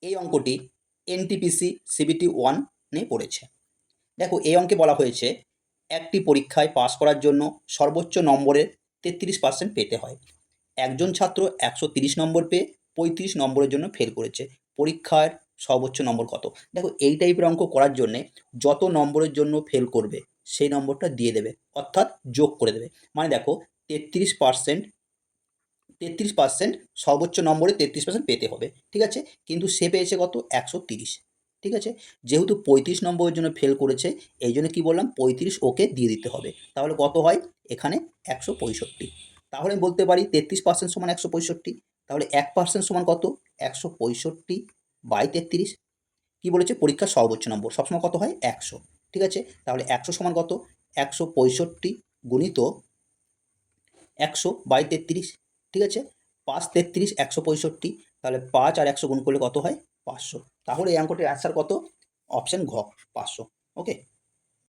এই অঙ্কটি NTPC CBT 1 পড়েছে। দেখো এই অঙ্কে বলা হয়েছে একটি পরীক্ষায় পাস করার জন্য সর্বোচ্চ নম্বরের 33% পেতে হয়। একজন ছাত্র 130 নম্বর পেয়ে 35 নম্বরের জন্য ফেল করেছে, পরীক্ষার সর্বোচ্চ নম্বর কত? দেখো এই টাইপের অঙ্ক করার জন্যে যত নম্বরের জন্য ফেল করবে সেই নম্বরটা দিয়ে দেবে, অর্থাৎ যোগ করে দেবে। মানে দেখো 33%, 33% সর্বোচ্চ নম্বরে 33% পেতে হবে, ঠিক আছে? কিন্তু সে পেয়েছে কত? 130, ঠিক আছে? যেহেতু 35 নম্বরের জন্য ফেল করেছে, এই জন্য কী বললাম, 35 ওকে দিয়ে দিতে হবে। তাহলে কত হয় এখানে? 165। তাহলে আমি বলতে পারি 33% সমান 165। তাহলে 1% সমান কত? 165/33। কী বলেছে? পরীক্ষার সর্বোচ্চ নম্বর সবসময় কত হয়? 100, ঠিক আছে? তাহলে 100 সমান কত? 165 গুণিত 100/33, ঠিক আছে? 5 33 165, তাহলে 5 আর 100 গুণ করলে কত হয়? 500। তাহলে এই অঙ্কটির অ্যান্সার কত? অপশান ঘ, 500। ওকে।